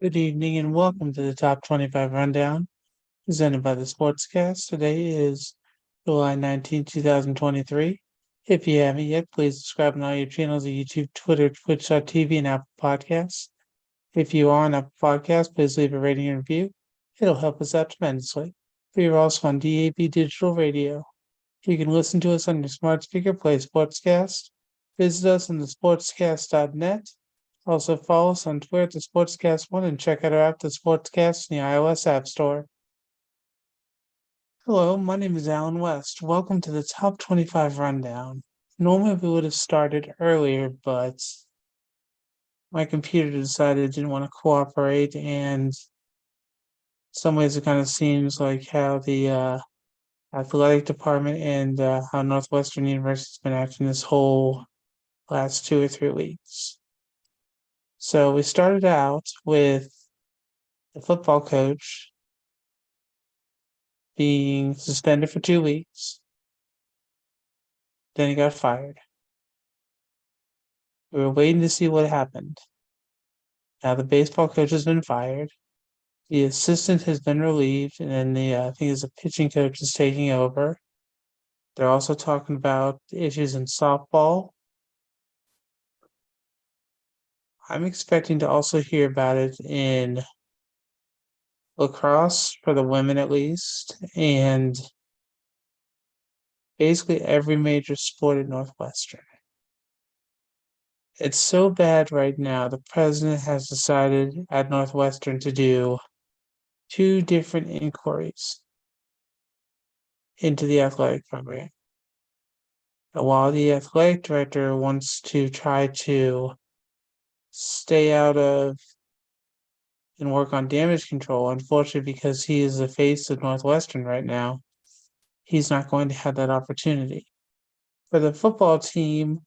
Good evening and welcome to the Top 25 Rundown, presented by the Sportscast. Today is July 19th, 2023. If you haven't yet, please subscribe on all your channels of YouTube, Twitter, Twitch.tv, and Apple Podcasts. If you are on Apple Podcasts, please leave a rating and review. It'll help us out tremendously. We are also on DAB Digital Radio. You can listen to us on your smart speaker, play Sportscast. Visit us on the sportscast.net. Also, follow us on Twitter at the Sportscast1 and check out our app, the Sportscast, in the iOS App Store. Hello, my name is Alan West. Welcome to the Top 25 Rundown. Normally, we would have started earlier, but my computer decided it didn't want to cooperate, and in some ways, it kind of seems like how the athletic department and how Northwestern University has been acting this whole last 2 or 3 weeks. So we started out with the football coach being suspended for 2 weeks. Then he got fired. We were waiting to see what happened. Now the baseball coach has been fired. The assistant has been relieved, and then I think it's a pitching coach is taking over. They're also talking about issues in softball. I'm expecting to also hear about it in lacrosse, for the women at least, and basically every major sport at Northwestern. It's so bad right now. The president has decided at Northwestern to do 2 different inquiries into the athletic program. And while the athletic director wants to try to stay out of and work on damage control, unfortunately, because he is the face of Northwestern right now, he's not going to have that opportunity. For the football team,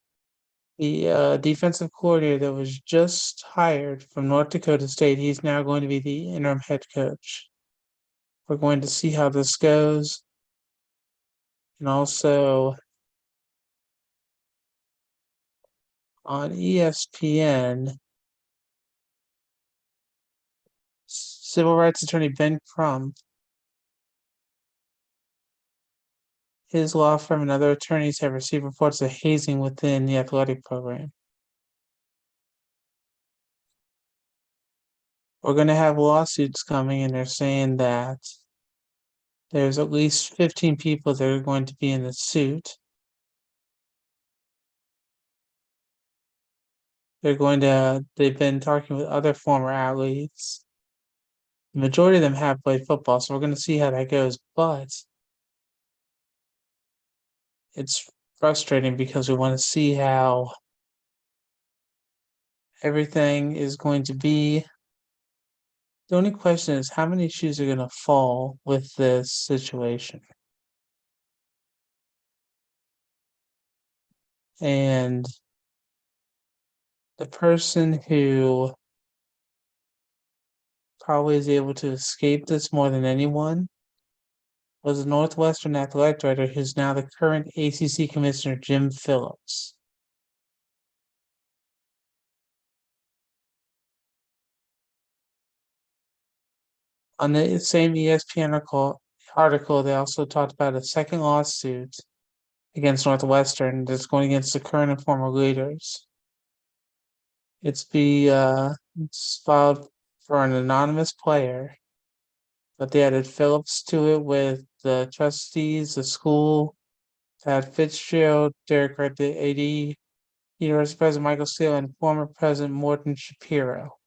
the defensive coordinator that was just hired from North Dakota State, he's now going to be the interim head coach. We're going to see how this goes. And also on ESPN, civil rights attorney Ben Crump, his law firm and other attorneys have received reports of hazing within the athletic program. We're going to have lawsuits coming, and they're saying that there's at least 15 people that are going to be in the suit. They've been talking with other former athletes. The majority of them have played football, so we're going to see how that goes. But it's frustrating because we want to see how everything is going to be. The only question is how many shoes are going to fall with this situation. And the person who probably is able to escape this more than anyone was the Northwestern athletic director, who's now the current ACC commissioner, Jim Phillips. On the same ESPN article, they also talked about a second lawsuit against Northwestern that's going against the current and former leaders. It's filed for an anonymous player, but they added Phillips to it with the trustees, the school, Tad Fitzgerald, Derek Wright, the AD, University President Michael Steele, and former President Morton Shapiro.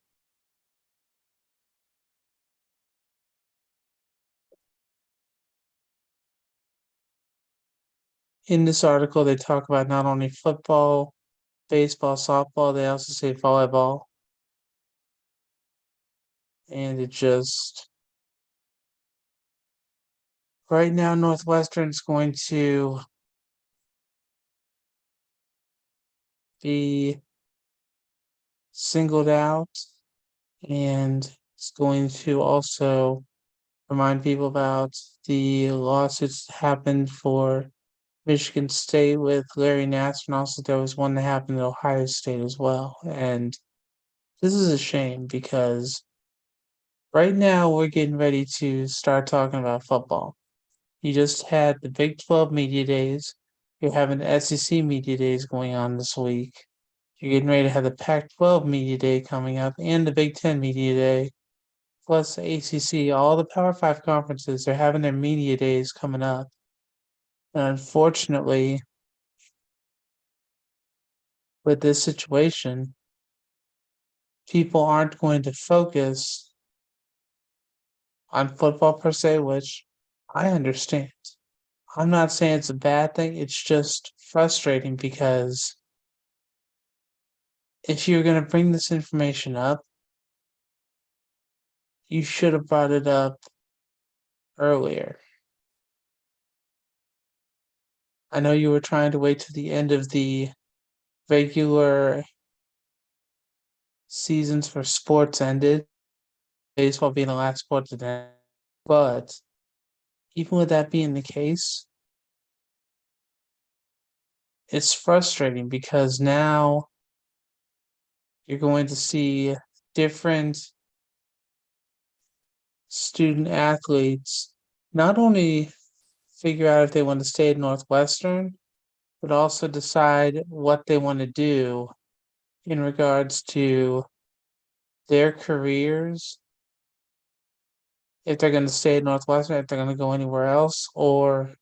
In this article, they talk about not only football, baseball, softball, they also say volleyball. And it just, right now, Northwestern's going to be singled out, and it's going to also remind people about the lawsuits that happened for Michigan State with Larry Nassar, and also there was one that happened at Ohio State as well. And this is a shame because Right now, we're getting ready to start talking about football. You just had the Big 12 Media Days. You're having the SEC Media Days going on this week. You're getting ready to have the Pac-12 Media Day coming up and the Big 10 Media Day, plus the ACC. All the Power 5 conferences are having their Media Days coming up. And unfortunately, with this situation, people aren't going to focus on football per se, which I understand. I'm not saying it's a bad thing, it's just frustrating because if you're going to bring this information up, you should have brought it up earlier. I know you were trying to wait to the end of the regular seasons for sports ended, baseball being the last sport to end. But even with that being the case, it's frustrating because now you're going to see different student athletes not only figure out if they want to stay at Northwestern, but also decide what they want to do in regards to their careers, if they're going to stay at Northwestern, if they're going to go anywhere else, or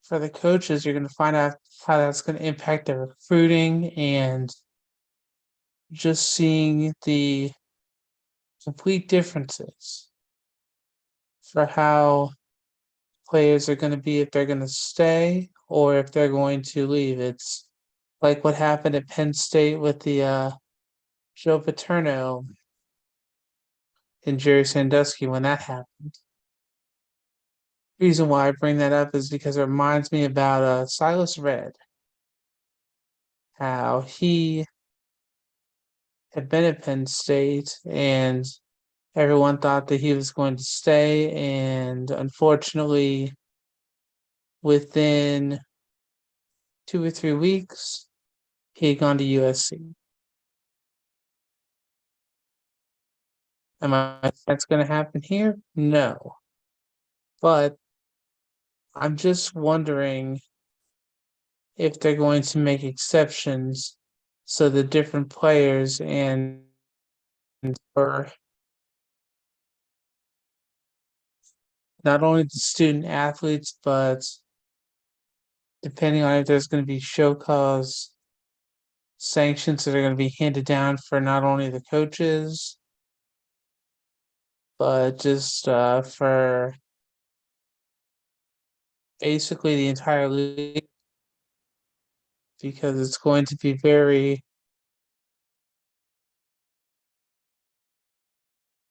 for the coaches, you're going to find out how that's going to impact their recruiting and just seeing the complete differences for how players are going to be if they're going to stay or if they're going to leave. It's like what happened at Penn State with the Joe Paterno and Jerry Sandusky when that happened. Reason why I bring that up is because it reminds me about Silas Red, how he had been at Penn State and everyone thought that he was going to stay, and unfortunately, within 2 or 3 weeks, he had gone to USC. Am I that's going to happen here? No, but I'm just wondering if they're going to make exceptions so the different players and or not only the student athletes, but depending on if there's going to be show cause sanctions that are going to be handed down for not only the coaches, but just for basically the entire league, because it's going to be very,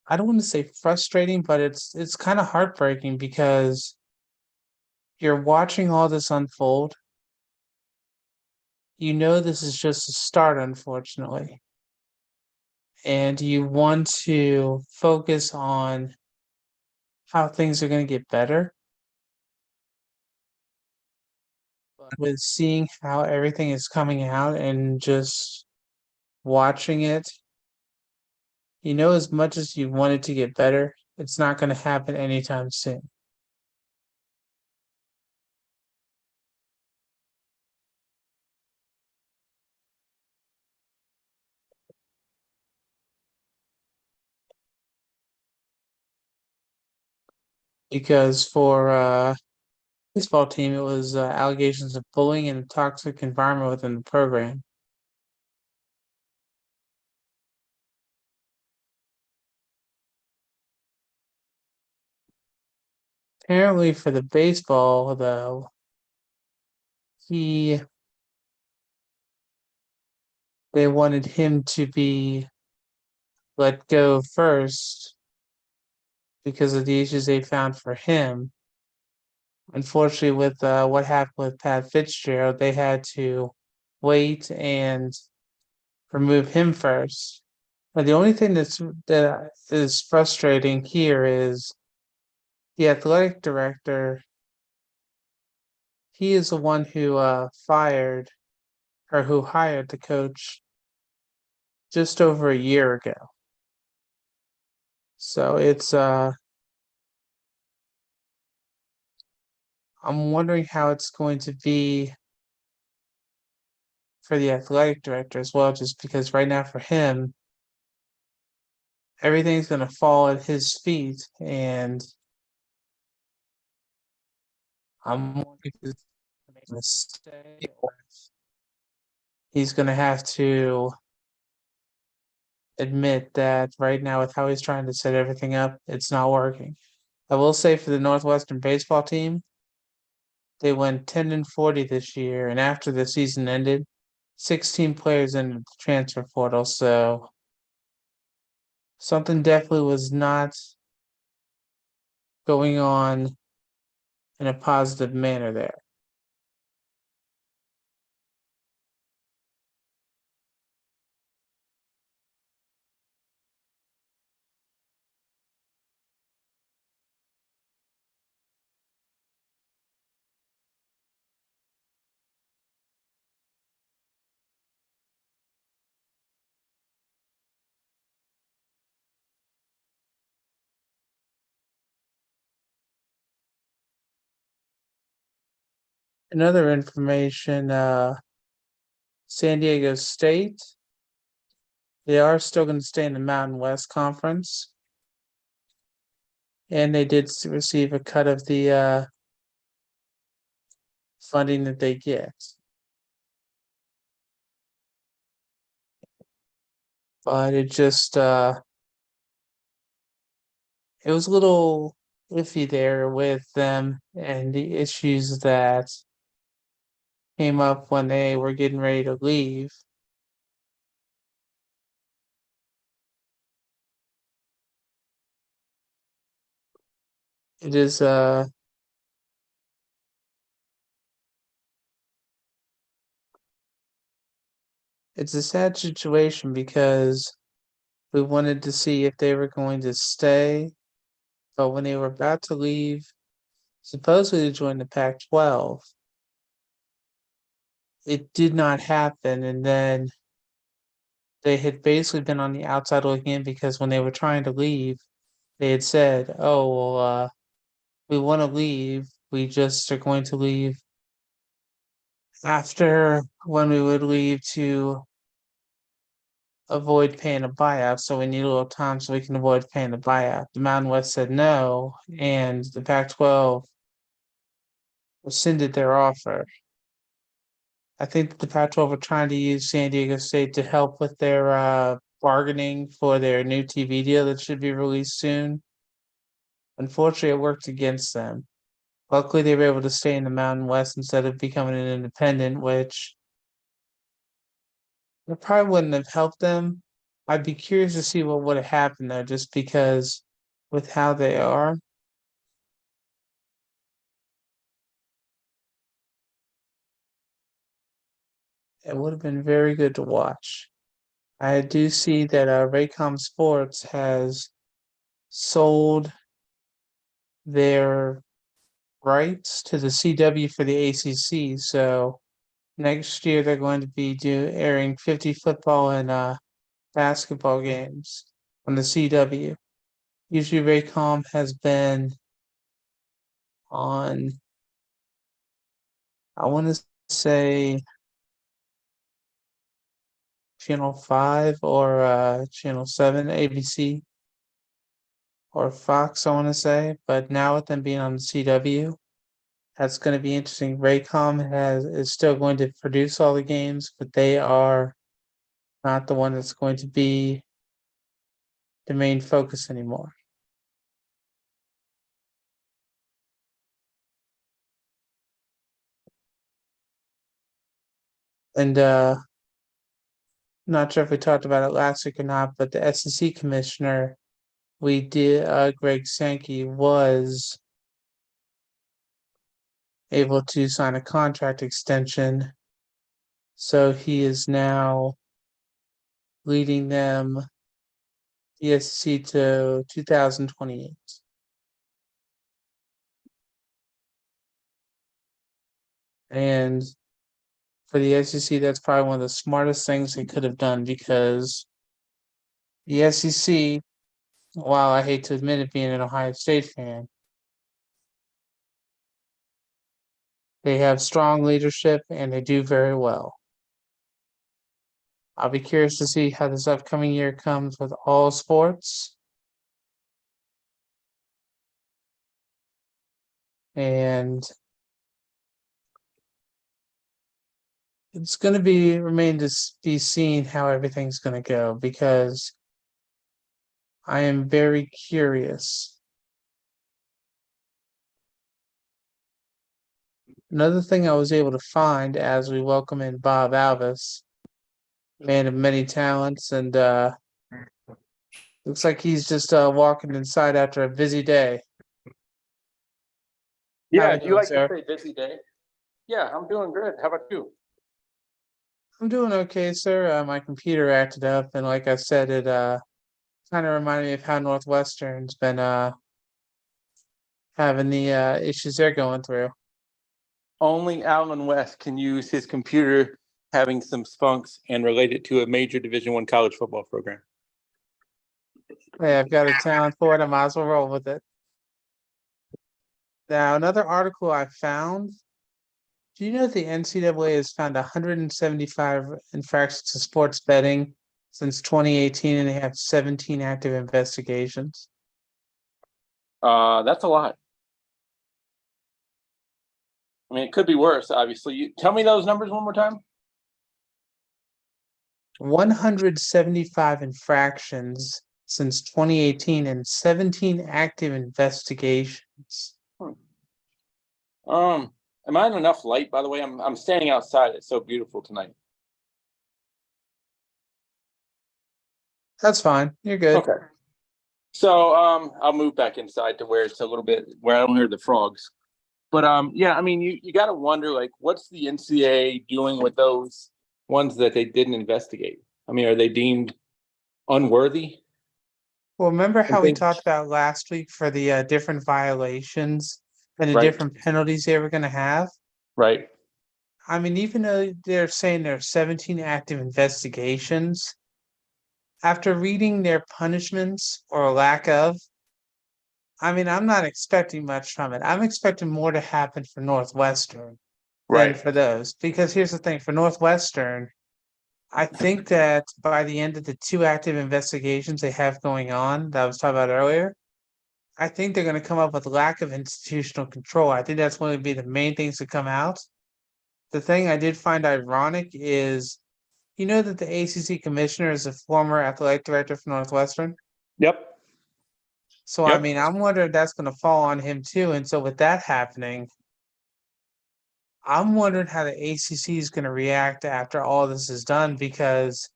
I don't want to say frustrating, but it's kind of heartbreaking because you're watching all this unfold. You know this is just a start, unfortunately, and you want to focus on how things are going to get better. But with seeing how everything is coming out and just watching it, you know, as much as you want it to get better, it's not going to happen anytime soon. Because for baseball team, it was allegations of bullying and a toxic environment within the program. Apparently, for the baseball, though, he they wanted him to be let go first because of the issues they found for him. Unfortunately, with what happened with Pat Fitzgerald, they had to wait and remove him first. But the only thing that is frustrating here is the athletic director. He is the one who fired or who hired the coach just over a year ago. So I'm wondering how it's going to be for the athletic director as well, just because right now for him, everything's going to fall at his feet, and I'm wondering if he's going to stay or if he's going to have to admit that right now, with how he's trying to set everything up, it's not working. I will say for the Northwestern baseball team, they went 10-40 this year, and after the season ended, 16 players entered the transfer portal. So something definitely was not going on in a positive manner there. Another information, San Diego State, they are still going to stay in the Mountain West Conference, and they did receive a cut of the funding that they get. But it was a little iffy there with them and the issues that came up when they were getting ready to leave. It is it's a sad situation because we wanted to see if they were going to stay, but when they were about to leave, supposedly to join the Pac-12, it did not happen, and then they had basically been on the outside looking in because when they were trying to leave, they had said, "Oh, well, we want to leave. We just are going to leave after when we would leave to avoid paying a buyout. So we need a little time so we can avoid paying the buyout." The Mountain West said no, and the Pac-12 rescinded their offer. I think the Pac-12 were trying to use San Diego State to help with their bargaining for their new TV deal that should be released soon. Unfortunately, it worked against them. Luckily, they were able to stay in the Mountain West instead of becoming an independent, which it probably wouldn't have helped them. I'd be curious to see what would have happened though, just because with how they are, it would have been very good to watch. I do see that Raycom Sports has sold their rights to the CW for the ACC. So next year they're going to be airing 50 football and basketball games on the CW. Usually Raycom has been on, I want to say, Channel 5 or Channel 7, ABC, or Fox, I want to say. But now with them being on the CW, that's going to be interesting. Raycom is still going to produce all the games, but they are not the one that's going to be the main focus anymore. And not sure if we talked about it last week or not, but the SEC commissioner, Greg Sankey, was able to sign a contract extension. So he is now leading them, the SEC, to 2028. And for the SEC, that's probably one of the smartest things they could have done because the SEC while I hate to admit it being an Ohio State fan. They have strong leadership and they do very well. I'll be curious to see how this upcoming year comes with all sports. And it's going to remain to be seen how everything's going to go, because I am very curious. Another thing I was able to find as we welcome in Bob Alvis, man of many talents, and looks like he's just walking inside after a busy day. How Yeah, we do you doing, like to sir? say busy day? Yeah, I'm doing good. How about you? I'm doing okay, sir. My computer acted up, and like I said, it kind of reminded me of how Northwestern's been having the issues they're going through. Only Alan West can use his computer having some spunks and relate it to a major Division I college football program. Hey, I've got a talent for it. I might as well roll with it. Now, another article I found. Do you know the NCAA has found 175 infractions to sports betting since 2018, and they have 17 active investigations? That's a lot. I mean, it could be worse, obviously. You tell me those numbers one more time. 175 infractions since 2018 and 17 active investigations. Am I in enough light, by the way? I'm standing outside. It's so beautiful tonight. That's fine. You're good. Okay. So I'll move back inside to where it's a little bit where I don't hear the frogs. But yeah, I mean, you got to wonder, like, what's the NCAA doing with those ones that they didn't investigate? I mean, are they deemed unworthy? Well, remember And how we think, talked about last week for the different violations and the right, different penalties they were going to have? right, I mean, even though they're saying there are 17 active investigations, after reading their punishments or lack of, I mean, I'm not expecting much from it. I'm expecting more to happen for Northwestern than right, for those. Because here's the thing, for Northwestern, I think that by the end of the 2 active investigations they have going on that I was talking about earlier, I think they're going to come up with lack of institutional control. I think that's going to be the main things to come out. The thing I did find ironic is, you know that the ACC commissioner is a former athletic director for Northwestern? yep, So, I yep. mean, I'm wondering if that's going to fall on him too. And so, with that happening, I'm wondering how the ACC is going to react after all this is done, because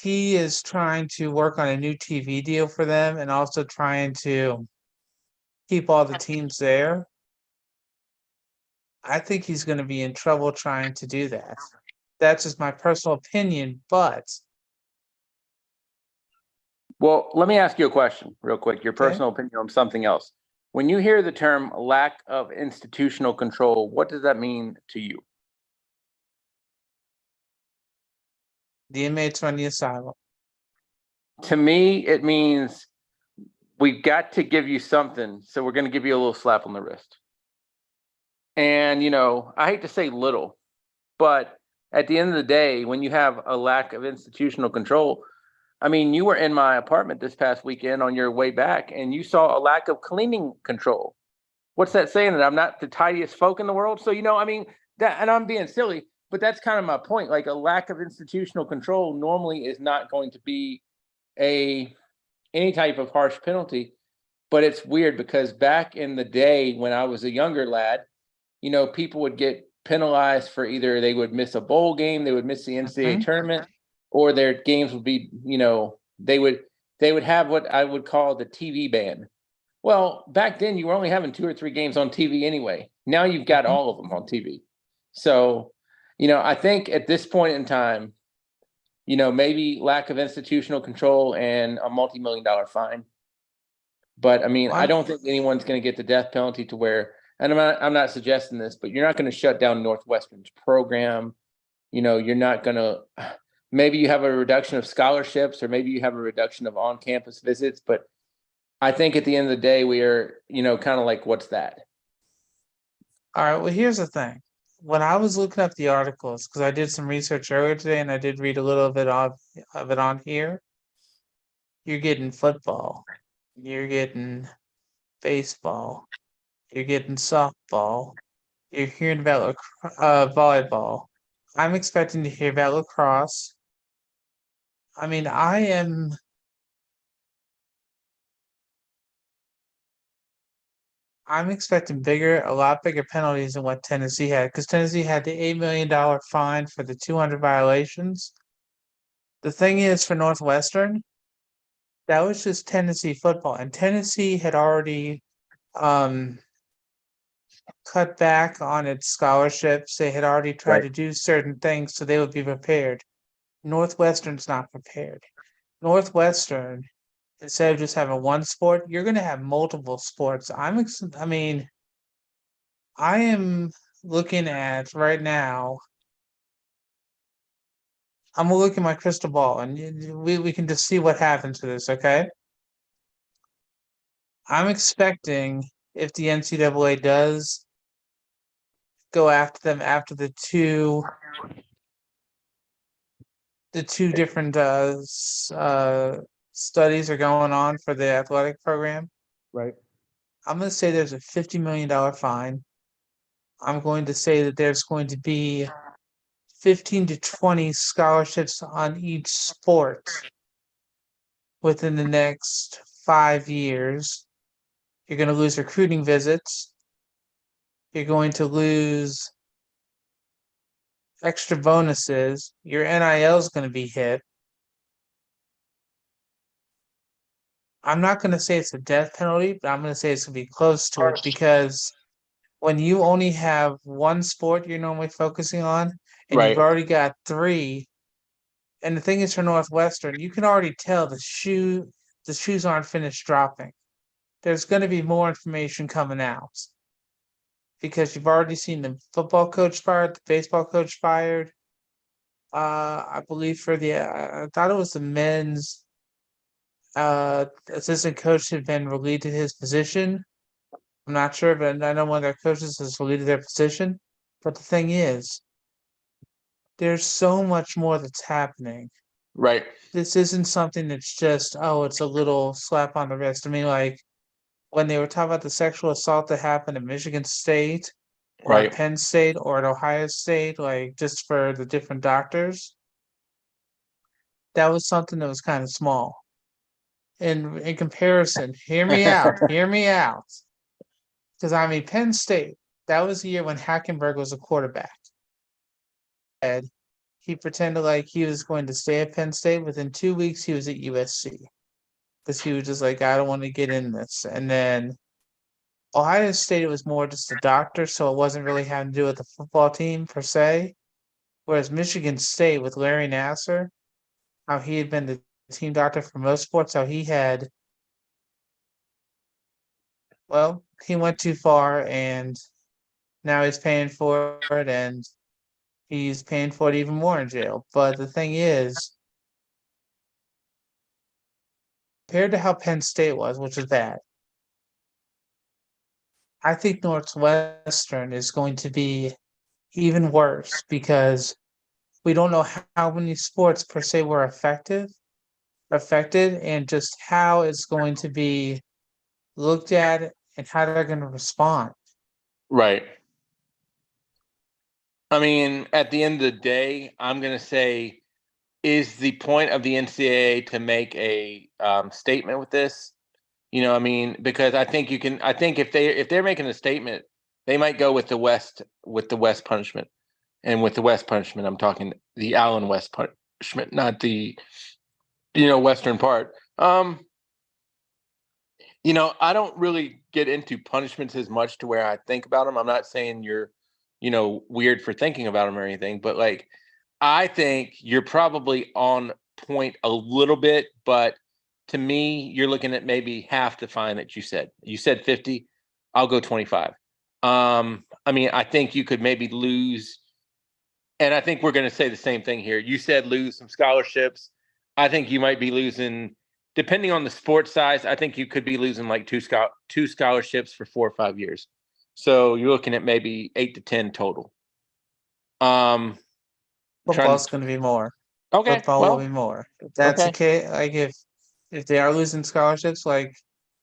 he is trying to work on a new TV deal for them and also trying to keep all the teams there. I think he's going to be in trouble trying to do that. That's just my personal opinion, but Well, let me ask you a question real quick. Your okay. personal opinion on something else. When you hear the term lack of institutional control, what does that mean to you? The inmates run the asylum. To me, it means we got to give you something, so we're going to give you a little slap on the wrist. And, you know, I hate to say little, but at the end of the day, when you have a lack of institutional control, I mean, you were in my apartment this past weekend on your way back, and you saw a lack of cleaning control. What's that saying? That I'm not the tidiest folk in the world? So, you know, I mean, that, and I'm being silly, but that's kind of my point. Like, a lack of institutional control normally is not going to be any type of harsh penalty. But it's weird because back in the day when I was a younger lad, you know, people would get penalized for either they would miss a bowl game, they would miss the NCAA Mhm. tournament, or their games would be, you know, they would have what I would call the TV ban. Well, back then you were only having 2 or 3 games on TV anyway. Now you've got Mhm. all of them on TV. So, you know, I think at this point in time, you know, maybe lack of institutional control and a multi-million-dollar fine. But I mean, I Well, don't think anyone's going to get the death penalty to where, and I'm not suggesting this, but you're not going to shut down Northwestern's program. You know, you're not going to, maybe you have a reduction of scholarships, or maybe you have a reduction of on-campus visits. But I think at the end of the day, we are, kind of like, what's that? All right, well, here's the thing. When I was looking up the articles, because I did some research earlier today and I did read a little bit of it on here, you're getting football, you're getting baseball, you're getting softball, you're hearing about volleyball. I'm expecting to hear about lacrosse. I mean, I'm expecting a lot bigger penalties than what Tennessee had, because Tennessee had the $8 million fine for the 200 violations. The thing is, for Northwestern, that was just Tennessee football, and Tennessee had already um, cut back on its scholarships. They had already tried Right. to do certain things so they would be prepared. Northwestern's not prepared. Northwestern, instead of just having one sport, you're going to have multiple sports. I mean, I am looking at right now. I'm gonna look at my crystal ball, and we can just see what happens to this. Okay, I'm expecting, if the NCAA does go after them after the two different studies are going on for the athletic program. Right. I'm going to say there's a $50 million fine. I'm going to say that there's going to be 15 to 20 scholarships on each sport within the next 5 years. You're going to lose recruiting visits. You're going to lose extra bonuses. Your NIL is going to be hit. I'm not going to say it's a death penalty, but I'm going to say it's going to be close to it, because when you only have one sport you're normally focusing on and you've Right. already got three, and the thing is, for Northwestern, you can already tell the shoes aren't finished dropping. There's going to be more information coming out, because you've already seen the football coach fired, the baseball coach fired. I believe I thought it was the men's assistant coach had been relieved of his position. I'm not sure, but I know one of their coaches has relieved their position. But the thing is, there's so much more that's happening. Right. This isn't something that's just, oh, it's a little slap on the wrist. I mean, like when they were talking about the sexual assault that happened at Michigan State or at Right. Penn State or at Ohio State, like just for the different doctors, that was something that was kind of small. In comparison, hear me out. Because I mean, Penn State, that was the year when Hackenberg was a quarterback. And he pretended like he was going to stay at Penn State. Within 2 weeks, he was at USC, because he was just like, I don't want to get in this. And then Ohio State, it was more just a doctor, so it wasn't really having to do with the football team per se. Whereas Michigan State with Larry Nasser, how he had been the team doctor for most sports, how he had, well, he went too far and now he's paying for it, and he's paying for it even more in jail. But the thing is, compared to how Penn State was, which is bad, I think Northwestern is going to be even worse, because we don't know how many sports per se were affected, and just how it's going to be looked at and how they're going to respond. Right. I mean, at the end of the day, I'm going to say, is the point of the NCAA to make a statement with this? I mean, because I think if they're making a statement, they might go with the West punishment. And with the West punishment, I'm talking the Allen West punishment, not the Western part. I don't really get into punishments as much to where I think about them. I'm not saying you're, weird for thinking about them or anything, but like, I think you're probably on point a little bit, but to me, you're looking at maybe half the fine that you said. You said 50, I'll go 25. I mean, I think you could maybe lose And I think we're going to say the same thing here. You said lose some scholarships. I think you might be losing, depending on the sports size, I think you could be losing like two scholarships for 4 or 5 years. So you're looking at maybe 8 to 10 total. Football's going to be more. Okay, Football will be more. If that's the okay. case, like if they are losing scholarships, like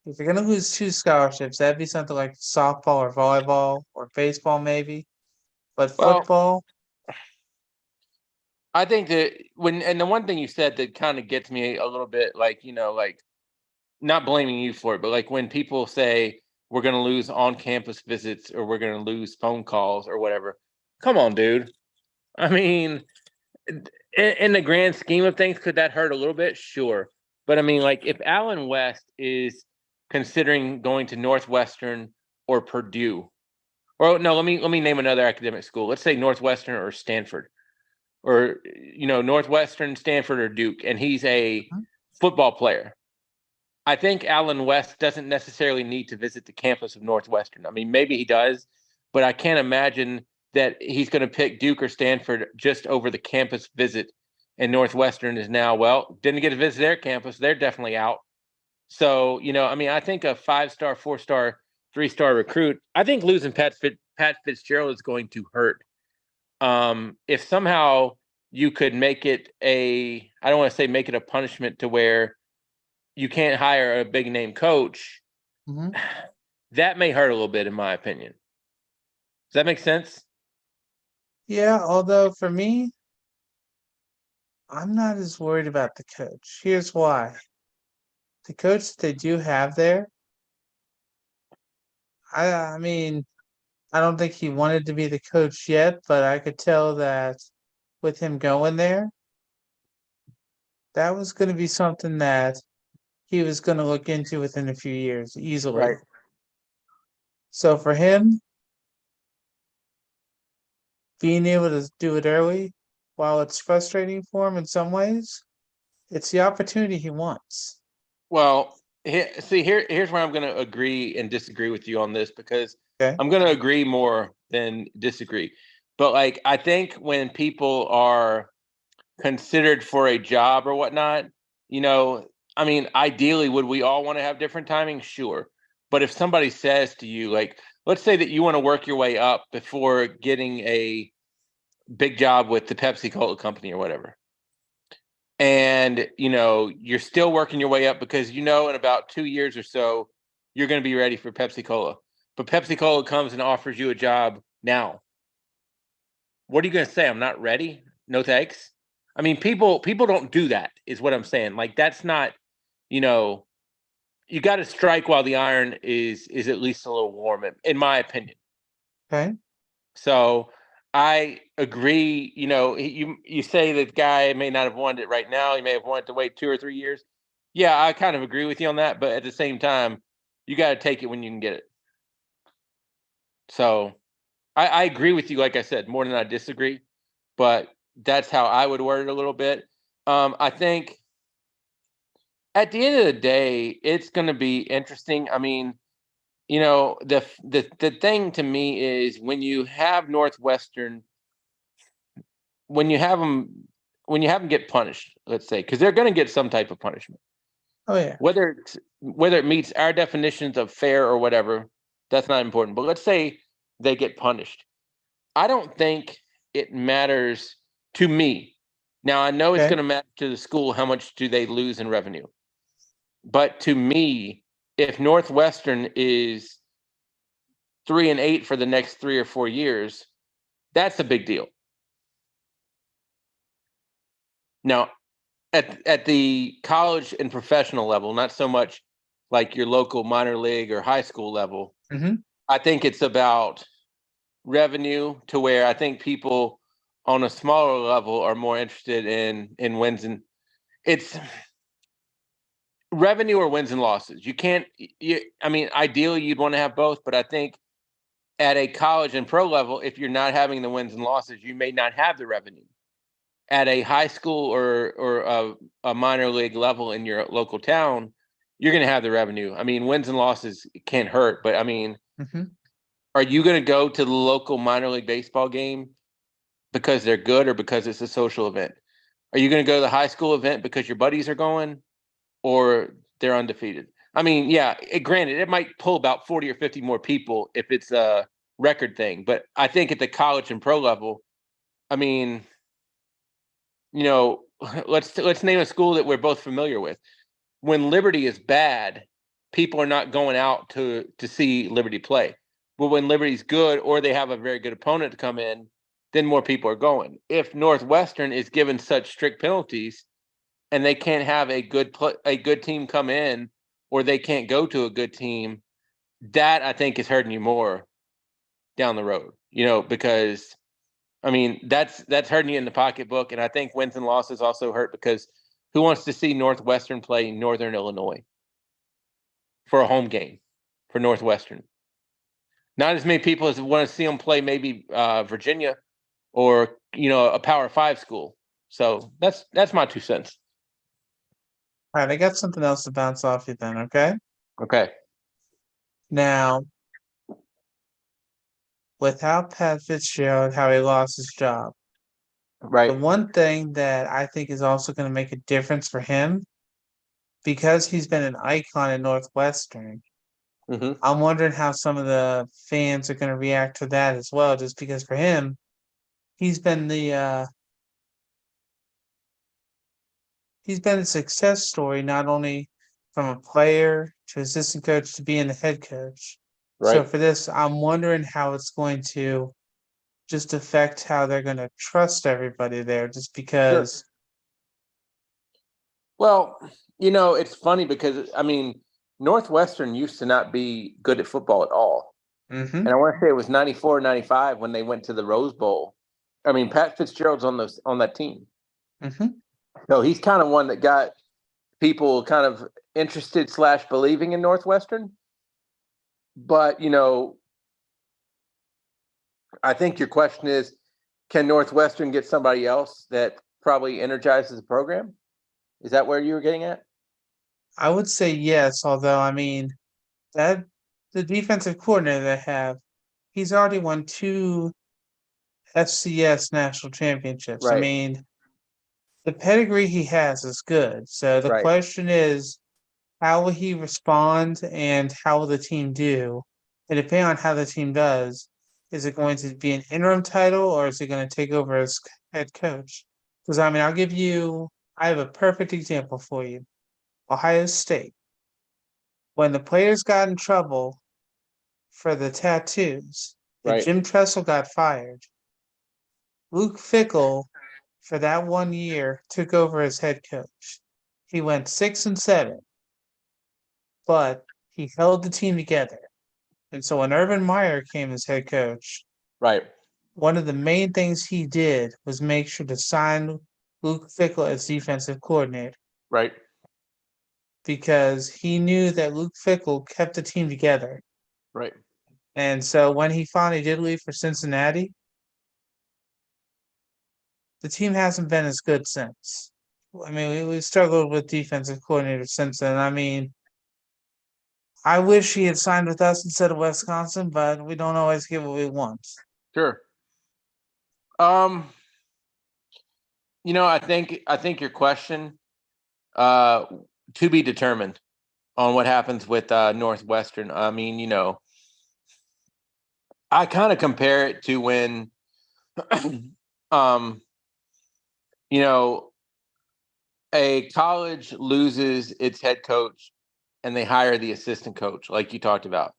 if you're going to lose 2 scholarships, that'd be something like softball or volleyball or baseball maybe. But Well, football, I think that and the one thing you said that kind of gets me a little bit like, like not blaming you for it, but like when people say we're going to lose on campus visits or we're going to lose phone calls or whatever. Come on, dude. I mean, in the grand scheme of things, could that hurt a little bit? Sure. But I mean, like if Allen West is considering going to Northwestern or Purdue, or no, let me name another academic school. Let's say Northwestern or Stanford, or Northwestern, Stanford, or Duke, and he's a Mhm. football player. I think Allen West doesn't necessarily need to visit the campus of Northwestern. I mean, maybe he does, but I can't imagine that he's going to pick Duke or Stanford just over the campus visit. And Northwestern is now, well, didn't get to visit their campus. They're definitely out. So, I mean, I think a 5-star, 4-star, 3-star recruit, I think losing Pat Fitzgerald is going to hurt. If somehow you could make it I don't want to say make it a punishment to where you can't hire a big name coach, Mhm. that may hurt a little bit, in my opinion. Does that make sense? Yeah, although for me, I'm not as worried about the coach. Here's why. The coach they do have there, I mean, I don't think he wanted to be the coach yet, but I could tell that with him going there, that was going to be something that he was going to look into within a few years easily. Right. So for him, being able to do it early, while it's frustrating for him in some ways, it's the opportunity he wants. Well, here's where I'm going to agree and disagree with you on this, because Okay. I'm going to agree more than disagree. But like, I think when people are considered for a job or whatnot, I mean, ideally, would we all want to have different timings? Sure. But if somebody says to you, like, let's say that you want to work your way up before getting a big job with the Pepsi Cola company or whatever, and you're still working your way up because in about 2 years or so you're going to be ready for Pepsi Cola, but Pepsi Cola comes and offers you a job now. What are you going to say? I'm not ready. No thanks. I mean, people don't do that, is what I'm saying. Like, that's not, you know, you got to strike while the iron is at least a little warm, in my opinion. Okay. So I agree. You say that guy may not have wanted it right now. He may have wanted to wait 2 or 3 years. Yeah, I kind of agree with you on that. But at the same time, you got to take it when you can get it. So I agree with you. Like I said, more than I disagree. But that's how I would word it a little bit. I think at the end of the day, it's going to be interesting. I mean, the thing to me is when you have Northwestern, when you have them get punished, let's say, because they're going to get some type of punishment, Oh yeah. whether it meets our definitions of fair or whatever, that's not important. But let's say they get punished. I don't think it matters to me. Now, I know it's Okay. going to matter to the school how much do they lose in revenue. But to me, if Northwestern is 3-8 for the next 3 or 4 years, that's a big deal. Now, at the college and professional level, not so much like your local minor league or high school level, Mm-hmm. I think it's about revenue, to where I think people on a smaller level are more interested in wins, and it's revenue or wins and losses. You can't I mean, ideally you'd want to have both, but I think at a college and pro level, if you're not having the wins and losses, you may not have the revenue. At a high school or a minor league level in your local town, you're going to have the revenue. I mean, wins and losses can't hurt, but I mean, Mm-hmm. are you going to go to the local minor league baseball game because they're good or because it's a social event? Are you going to go to the high school event because your buddies are going or they're undefeated? I mean, yeah, granted, it might pull about 40 or 50 more people if it's a record thing. But I think at the college and pro level, I mean, you know, let's name a school that we're both familiar with. When Liberty is bad, people are not going out to see Liberty play. But when Liberty's good or they have a very good opponent to come in, then more people are going. If Northwestern is given such strict penalties and they can't have a good team come in or they can't go to a good team, that I think is hurting you more down the road, because I mean, that's hurting you in the pocketbook. And I think wins and losses also hurt because who wants to see Northwestern play Northern Illinois for a home game for Northwestern? Not as many people as want to see them play maybe Virginia or, a Power 5 school. So that's my 2 cents. All right, I got something else to bounce off you then, okay? Okay. Now, without Pat Fitzgerald, how he lost his job, the Right. one thing that I think is also going to make a difference for him, because he's been an icon in Northwestern, Mm-hmm. I'm wondering how some of the fans are going to react to that as well, just because for him, he's been a success story, not only from a player to assistant coach to being the head coach. So Right. for this, I'm wondering how it's going to just affect how they're going to trust everybody there, just Sure. because. Well, it's funny because, I mean, Northwestern used to not be good at football at all. Mm-hmm. And I want to say it was 94, 95 when they went to the Rose Bowl. I mean, Pat Fitzgerald's on that team. Mm-hmm. So he's kind of one that got people kind of interested / believing in Northwestern. But, I think your question is, can Northwestern get somebody else that probably energizes the program? Is that where you were getting at? I would say yes, although I mean that the defensive coordinator they have, he's already won 2 FCS national championships. I Right. mean, the pedigree he has is good. So the Right. question is, how will he respond and how will the team do? And depending on how the team does, is it going to be an interim title or is he going to take over as head coach? Because I mean, I have a perfect example for you. Ohio State. When the players got in trouble for the tattoos and Right. Jim Tressel got fired, Luke Fickell, for that 1 year, took over as head coach. He went 6-7, but he held the team together. And so when Urban Meyer came as head coach, Right. one of the main things he did was make sure to sign Luke Fickell as defensive coordinator Right. because he knew that Luke Fickell kept the team together. Right. And so when he finally did leave for Cincinnati, the team hasn't been as good since. I mean, we struggled with defensive coordinators since then. I mean, I wish he had signed with us instead of Wisconsin, but we don't always get what we want. Sure. I think your question to be determined on what happens with Northwestern. I mean, I kind of compare it to when you know, a college loses its head coach and they hire the assistant coach, like you talked about.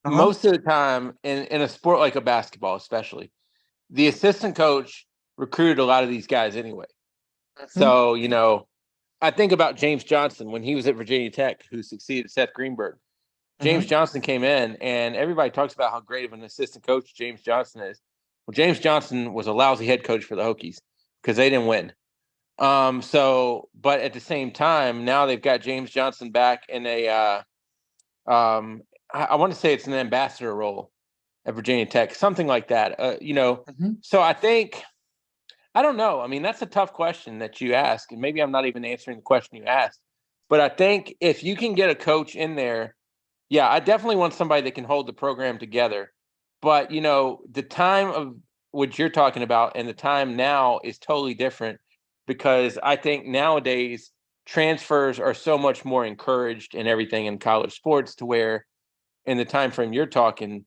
Most of the time in a sport like a basketball, especially, the assistant coach recruited a lot of these guys anyway. So, I think about James Johnson when he was at Virginia Tech, who succeeded Seth Greenberg. James Johnson came in, and everybody talks about how great of an assistant coach James Johnson is. Well, James Johnson was a lousy head coach for the Hokies because they didn't win. But at the same time, now they've got James Johnson back in a, I want to say it's an ambassador role at Virginia Tech, something like that. So I don't know. I mean, that's a tough question that you ask, and maybe I'm not even answering the question you asked. But I think if you can get a coach in there, yeah, I definitely want somebody that can hold the program together. But the time of what you're talking about, and the time now is totally different, because I think nowadays transfers are so much more encouraged and everything in college sports, to where in the time frame you're talking,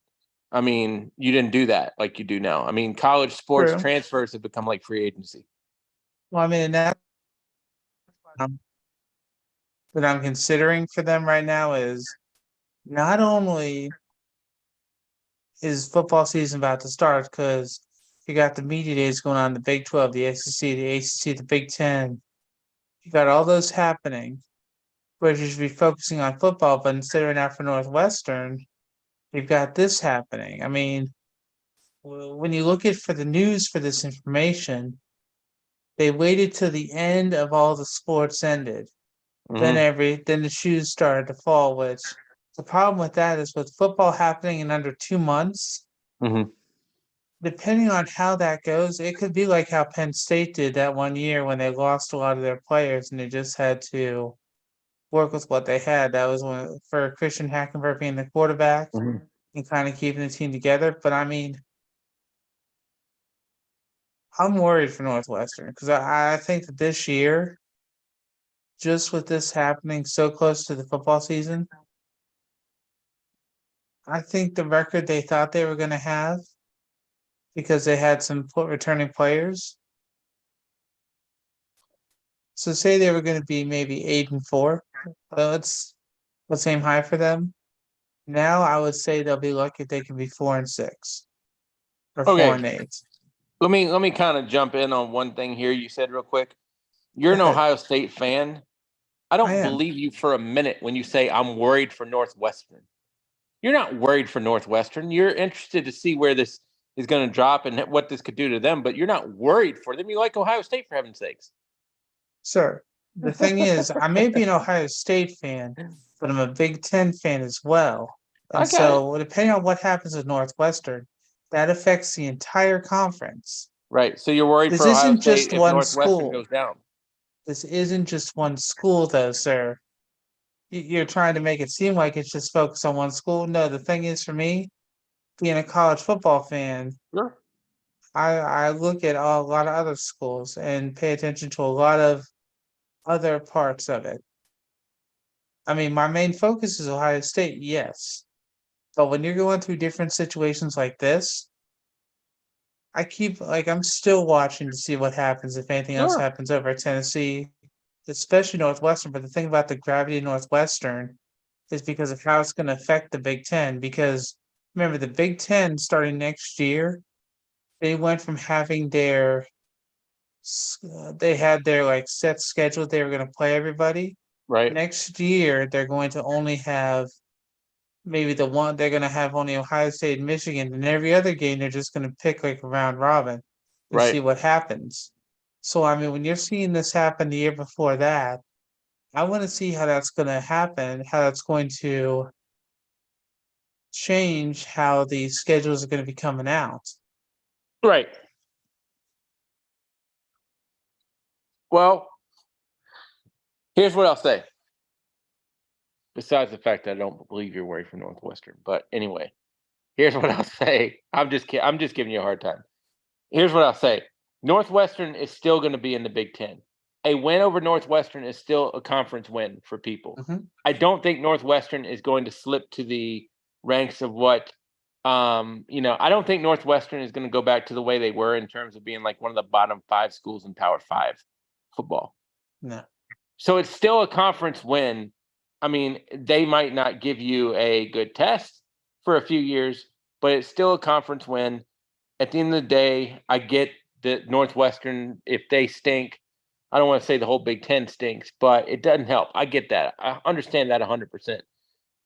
I mean, you didn't do that like you do now. I mean, college sports True. transfers have become like free agency. Well, I mean, that's what I'm considering for them right now is not only is football season about to start because you got the media days going on, the Big 12, the SEC, the ACC, the Big 10. You got all those happening, where you should be focusing on football, but instead right now for Northwestern, you've got this happening. I mean, when you look at for the news for this information, they waited till the end of all the sports ended. Then Mm-hmm. then the shoes started to fall, which the problem with that is with football happening in under 2 months, Mm-hmm. depending on how that goes, it could be like how Penn State did that one year when they lost a lot of their players and they just had to work with what they had. That was when for Christian Hackenberg being the quarterback Mm-hmm. and kind of keeping the team together. But I mean, I'm worried for Northwestern because I think that this year, just with this happening so close to the football season, I think the record they thought they were going to have because they had some returning players. So say they were going to be maybe 8-4. Let's aim high for them. Now I would say they'll be lucky if they can be 4-6 or four Okay, and eight. let me kind of jump in on one thing here you said real quick. You're Go an ahead. Ohio State fan. I I don't am. believe you for a minute when you say I'm worried for Northwestern. You're not worried for Northwestern. You're interested to see where this is going to drop and what this could do to them, but you're not worried for them. You like Ohio State, for heaven's sakes. Sir, the thing is, I may be an Ohio State fan, but I'm a Big Ten fan as well. I And got it. so, depending on what happens with Northwestern, that affects the entire conference. Right. So you're worried This for Ohio isn't State just if one Northwestern school. goes down. This isn't just one school, though, sir. You're trying to make it seem like it's just focused on one school. No, the thing is, for me, being a college football fan, Sure. I look at a lot of other schools and pay attention to a lot of other parts of it. I mean, my main focus is Ohio State, yes. But when you're going through different situations like this, I'm still watching to see what happens if anything else Sure. happens over at Tennessee, especially Northwestern. But the thing about the gravity of Northwestern is because of how it's going to affect the Big Ten. Because remember, the Big Ten starting next year, they went from having they had their like set schedule they were going to play everybody. Right. Next year, they're going to only have maybe they're going to have only Ohio State and Michigan, and every other game they're just going to pick like a round robin and Right. see what happens. So I mean, when you're seeing this happen the year before that, I want to see how that's going to happen, how that's going to change how the schedules are going to be coming out. Right. Well, here's what I'll say. Besides the fact that I don't believe you're worried for Northwestern, but anyway, here's what I'll say. I'm just giving you a hard time. Here's what I'll say. Northwestern is still going to be in the Big Ten. A win over Northwestern is still a conference win for people. Mhm. I don't think Northwestern is going to slip to the ranks of what, I don't think Northwestern is going to go back to the way they were in terms of being like one of the bottom 5 schools in Power 5 football. No. So it's still a conference win. I mean, they might not give you a good test for a few years, but it's still a conference win. At the end of the day, I get that Northwestern, if they stink, I don't want to say the whole Big Ten stinks, but it doesn't help. I get that. I understand that 100%.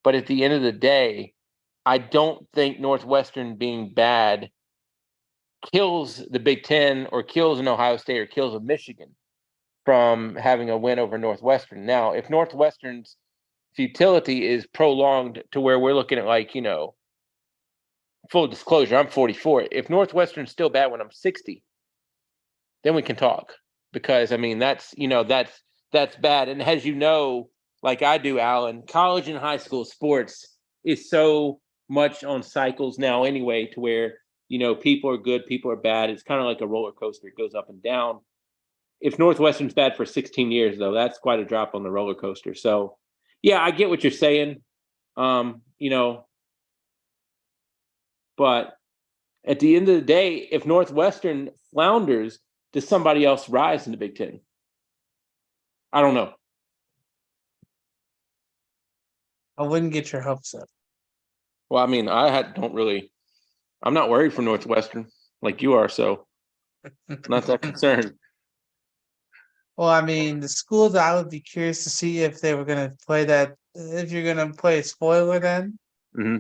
But at the end of the day, I don't think Northwestern being bad kills the Big Ten or kills an Ohio State or kills a Michigan from having a win over Northwestern. Now, if Northwestern's futility is prolonged to where we're looking at like, full disclosure, I'm 44. If Northwestern's still bad when I'm 60, then we can talk. Because I mean that's bad. And as you know, like I do, Alan, college and high school sports is so much on cycles now anyway, to where people are good, people are bad. It's kind of like a roller coaster. It goes up and down. If Northwestern's bad for 16 years, though, that's quite a drop on the roller coaster. So, yeah, I get what you're saying. You know, but at the end of the day, if Northwestern flounders, does somebody else rise in the Big Ten? I don't know. I wouldn't get your hopes up. Well, I mean, I'm not worried for Northwestern like you are, so not that concerned. Well, I mean, the schools I would be curious to see if they were going to play that. If you're going to play a spoiler, then Hmm.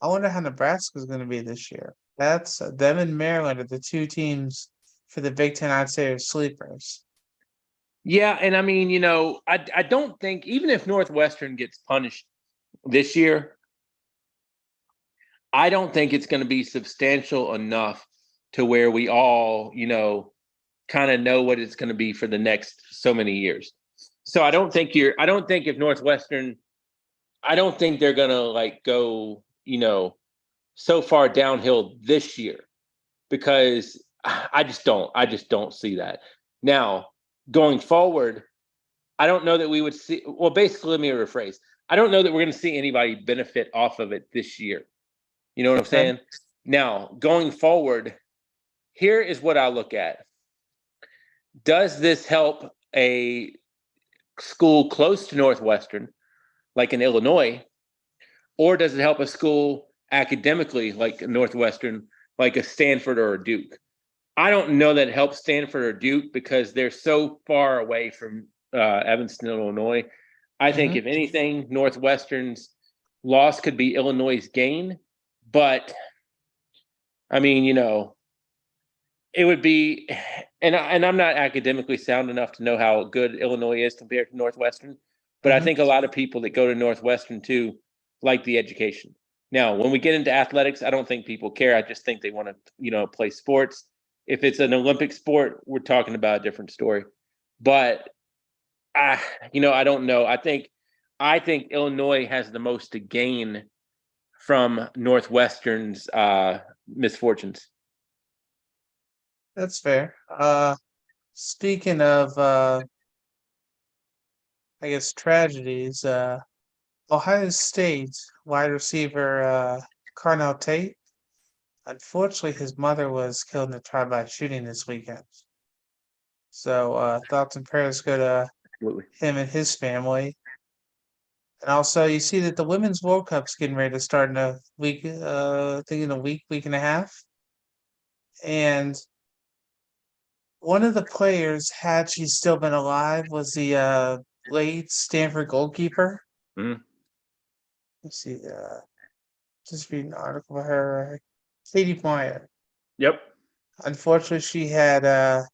I wonder how Nebraska's going to be this year. That's them and Maryland are the two teams for the Big Ten I'd say are sleepers. Yeah, and I mean, I don't think even if Northwestern gets punished this year, I don't think it's going to be substantial enough to where we all, kind of know what it's going to be for the next so many years. So I don't think if Northwestern, I don't think they're going to like go, so far downhill this year because I just don't see that. Now, going forward, I don't know that we would see, well, basically, let me rephrase. I don't know that we're going to see anybody benefit off of it this year. You know what I'm Okay. saying? Now, going forward, here is what I look at. Does this help a school close to Northwestern, like in Illinois, or does it help a school academically, like Northwestern, like a Stanford or a Duke? I don't know that it helps Stanford or Duke because they're so far away from Evanston, Illinois. I think, if anything, Northwestern's loss could be Illinois' gain. But, I mean, it would be, and I'm not academically sound enough to know how good Illinois is compared to Northwestern, but I think a lot of people that go to Northwestern too like the education. Now, when we get into athletics, I don't think people care. I just think they want to, play sports. If it's an Olympic sport, we're talking about a different story. But I don't know. I think Illinois has the most to gain from Northwestern's misfortunes. That's fair. Speaking of, I guess tragedies, Ohio State wide receiver Carnell Tate. Unfortunately, his mother was killed in a drive-by shooting this weekend. So thoughts and prayers go to Absolutely. him and his family. And also, you see that the Women's World Cup's getting ready to start in a week. I think in a week and a half. And one of the players, had she still been alive, was the late Stanford goalkeeper. Mhm. Let's see. Just reading an article about her. Katie Meyer. Yep. Unfortunately, she had a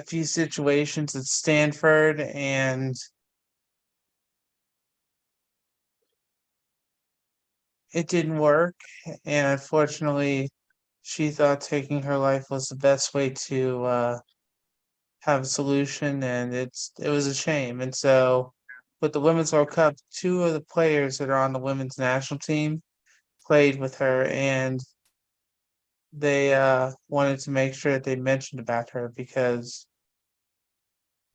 few situations at Stanford, and it didn't work. And unfortunately, she thought taking her life was the best way to have a solution, and it was a shame. And so, with the Women's World Cup, two of the players that are on the women's national team played with her, and they wanted to make sure that they mentioned about her because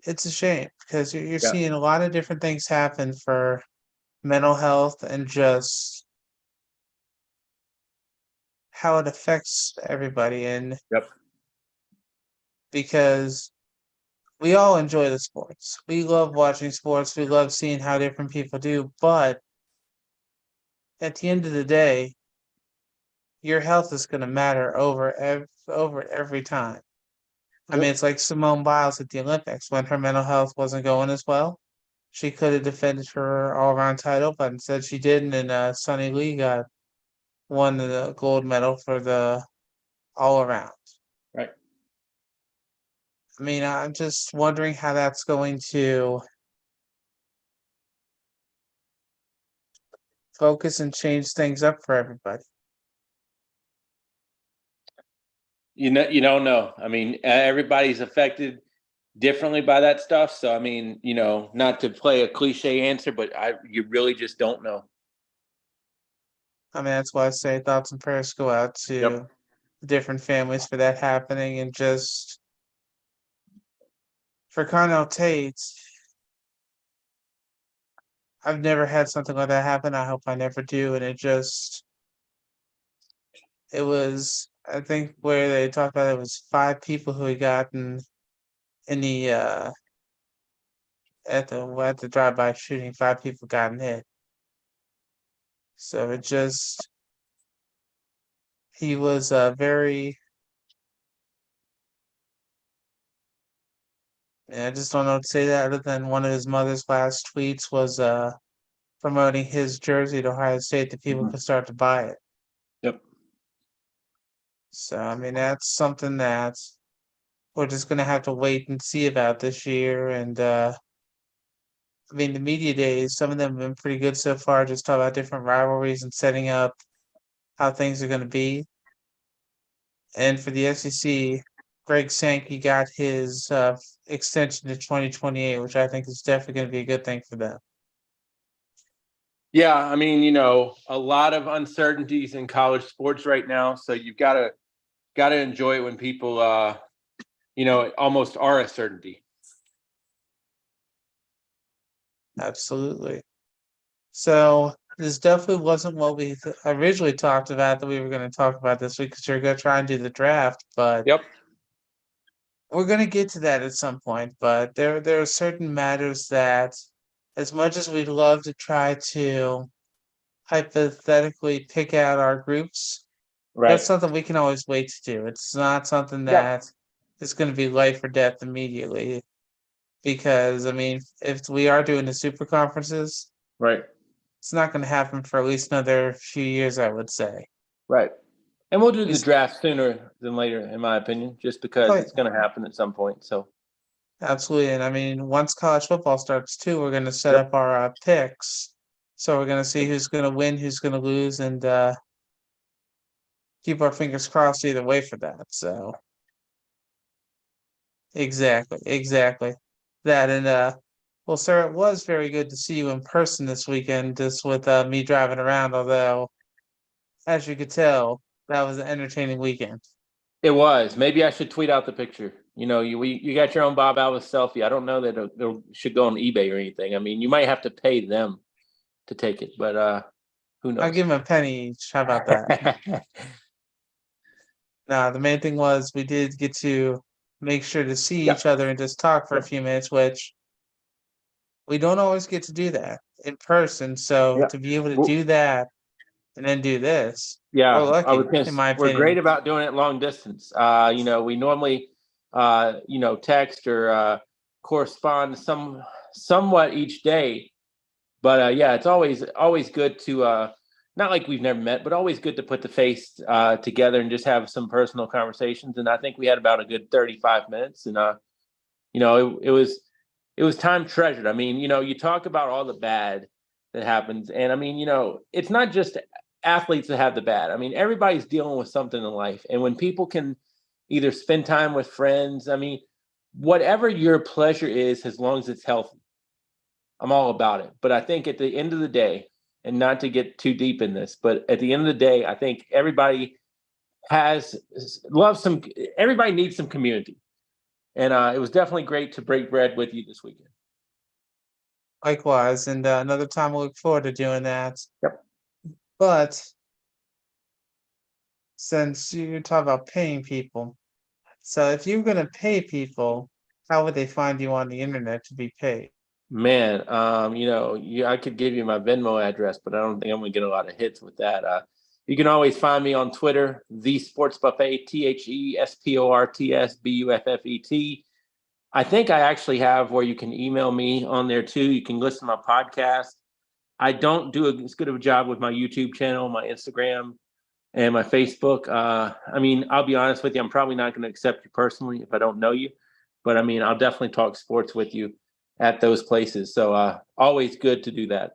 it's a shame because you're Yeah. seeing a lot of different things happen for mental health and just how it affects everybody. And Yep. because we all enjoy the sports, we love watching sports, we love seeing how different people do, but at the end of the day, your health is going to matter over every time. I mean, Yep. it's like Simone Biles at the Olympics when her mental health wasn't going as well. She could have defended her all-around title, but instead she didn't, and Sonny Lee won the gold medal for the all-around. Right. I mean, I'm just wondering how that's going to focus and change things up for everybody. You don't know. I mean, everybody's affected differently by that stuff. So I mean, not to play a cliche answer, but you really just don't know. I mean, that's why I say thoughts and prayers go out Yep. to the different families for that happening, and just for Carnell Tate, I've never had something like that happen. I hope I never do. And it was, I think where they talked about it was 5 people who had gotten in the at the drive-by shooting. 5 people gotten hit. So he was very. I just don't know what to say that other than one of his mother's last tweets was promoting his jersey to Ohio State that people Mhm. could start to buy it. Yep. So I mean that's something that we're just gonna have to wait and see about this year. And I mean the media days, some of them have been pretty good so far. Just talk about different rivalries and setting up how things are gonna be. And for the SEC, Greg Sankey got his extension to 2028, which I think is definitely going to be a good thing for them. Yeah, I mean, a lot of uncertainties in college sports right now, so you've got to enjoy it when people almost are a certainty. Absolutely. So this definitely wasn't what we originally talked about that we were going to talk about this week because you're going to try and do the draft, but Yep. we're going to get to that at some point. But there are certain matters that, as much as we'd love to try to hypothetically pick out our groups, Right. that's something we can always wait to do. It's not something Yep. that is going to be life or death immediately. Because I mean, if we are doing the super conferences, Right. it's not going to happen for at least another few years, I would say. Right. And we'll do We the draft sooner than later, in my opinion, just because quite it's going to happen at some point. So, absolutely, and I mean, once college football starts too, we're going to set yep. up our picks. So we're going to see who's going to win, who's going to lose, and keep our fingers crossed either way for that. So exactly that, and well, sir, it was very good to see you in person this weekend, just with me driving around. Although, as you could tell, that was an entertaining weekend. It was. Maybe I should tweet out the picture. You got your own Bob Alvis selfie. I don't know that it should go on eBay or anything. I mean, you might have to pay them to take it, but who I'll knows? give him a penny each. How about that? Now, the main thing was we did get to make sure to see Yep. each other and just talk for a Yep. few minutes, which we don't always get to do that in person. So Yep. to be able to Well, do that and then do this, we're yeah, I lucky, would guess in my we're opinion. great about doing it long distance. We normally, text or correspond somewhat each day, but yeah, it's always good to not like we've never met, but always good to put the face together and just have some personal conversations. And I think we had about a good 35 minutes, and it was time treasured. I mean, you talk about all the bad that happens, and I mean, it's not just athletes that have the bad. I mean, everybody's dealing with something in life, and when people can either spend time with friends, I mean, whatever your pleasure is, as long as it's healthy, I'm all about it. But I think at the end of the day, and not to get too deep in this, but at the end of the day, I think everybody has loves some. Everybody needs some community, and it was definitely great to break bread with you this weekend. Likewise, and another time we look forward to doing that. Yep. But since you talk about paying people, so if you're going to pay people, how would they find you on the internet to be paid? Man, I could give you my Venmo address, but I don't think I'm gonna get a lot of hits with that. You can always find me on Twitter, the Sports Buffet, TheSportsBuffet. I think I actually have where you can email me on there too. You can listen to my podcast. I don't do as good of a job with my YouTube channel, my Instagram, and my Facebook. I mean, I'll be honest with you, I'm probably not going to accept you personally if I don't know you, but I mean, I'll definitely talk sports with you at those places. So always good to do that.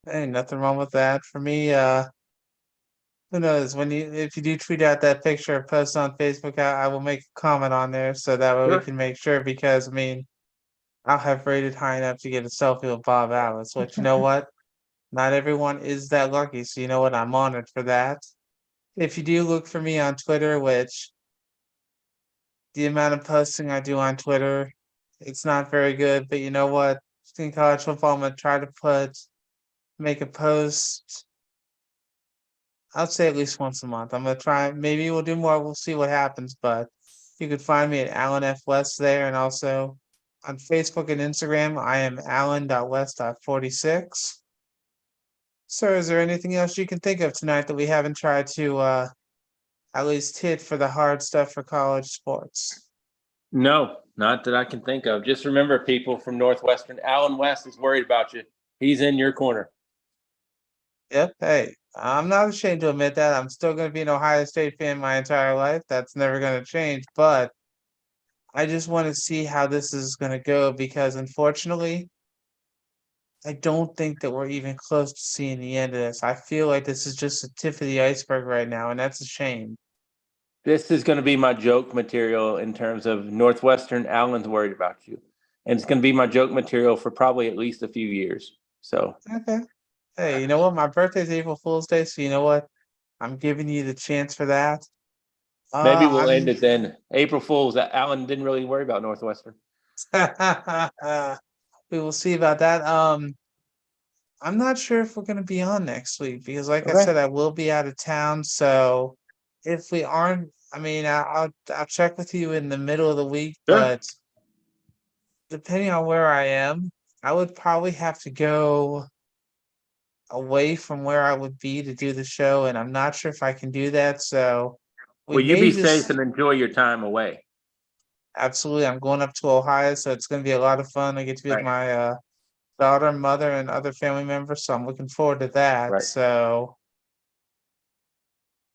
Hey, nothing wrong with that. For me, who knows? If you do tweet out that picture or post on Facebook, I will make a comment on there so that way we Sure. can make sure. Because I mean, I'll have rated high enough to get a selfie with Bob Allis. Which you know what? Not everyone is that lucky, so you know what? I'm honored for that. If you do look for me on Twitter, which the amount of posting I do on Twitter, it's not very good, but you know what? In college football, I'm gonna try to make a post. I'll say at least once a month. I'm gonna try. Maybe we'll do more. We'll see what happens. But you can find me at Alan F West there, and also on Facebook and Instagram, I am Alan.West.46. Sir, is there anything else you can think of tonight that we haven't tried to at least hit for the hard stuff for college sports? No, not that I can think of. Just remember, people from Northwestern, Alan West is worried about you. He's in your corner. Yep. Hey, I'm not ashamed to admit that. I'm still going to be an Ohio State fan my entire life. That's never going to change. But I just want to see how this is going to go because unfortunately, I don't think that we're even close to seeing the end of this. I feel like this is just the tip of the iceberg right now, and that's a shame. This is going to be my joke material in terms of Northwestern. Alan's worried about you. And it's going to be my joke material for probably at least a few years. So Okay. Hey, you know what? My birthday's April Fool's Day, so you know what? I'm giving you the chance for that. maybe we'll I'm end it then. April Fool's. Alan didn't really worry about Northwestern. we will see about that. I'm not sure if we're gonna be on next week because, like I Okay. said, I will be out of town. So if we aren't, I mean, I'll check with you in the middle of the week, Sure. but depending on where I am, I would probably have to go away from where I would be to do the show, and I'm not sure if I can do that. So we Well, you may be safe just and enjoy your time away. absolutely. I'm going up to Ohio, so it's going to be a lot of fun. I get to be with Right. my daughter, mother, and other family members, so I'm looking forward to that. Right. So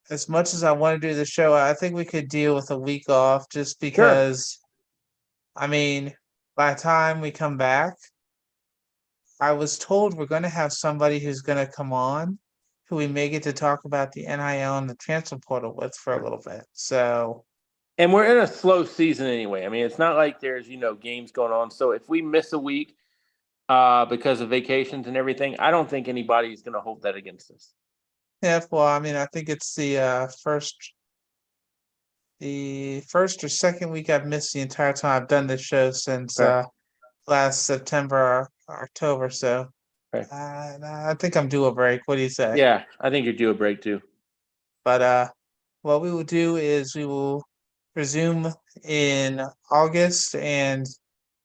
as much as I want to do the show, I think we could deal with a week off just Sure. because, I mean, by the time we come back, I was told we're going to have somebody who's going to come on who we may get to talk about the NIL and the transfer portal with for a little bit. So, And we're in a slow season anyway. I mean, it's not like there's, games going on. So if we miss a week because of vacations and everything, I don't think anybody's going to hold that against us. yeah, well, I mean, I think it's the first or second week I've missed the entire time I've done this show since Okay. last September or October. So, Okay. I think I'm due a break. What do you say? Yeah, I think you're due a break too. But what we will do is we will resume in August and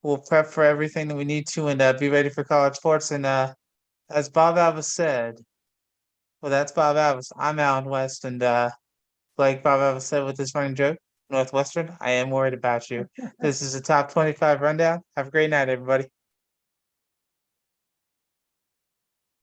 we'll prep for everything that we need to and be ready for college sports. And as Bob Alvis said, well, that's Bob Alvis. I'm Alan West, and like Bob Alvis said with his running joke, Northwestern, I am worried about you. This is a top 25 rundown. Have a great night, everybody.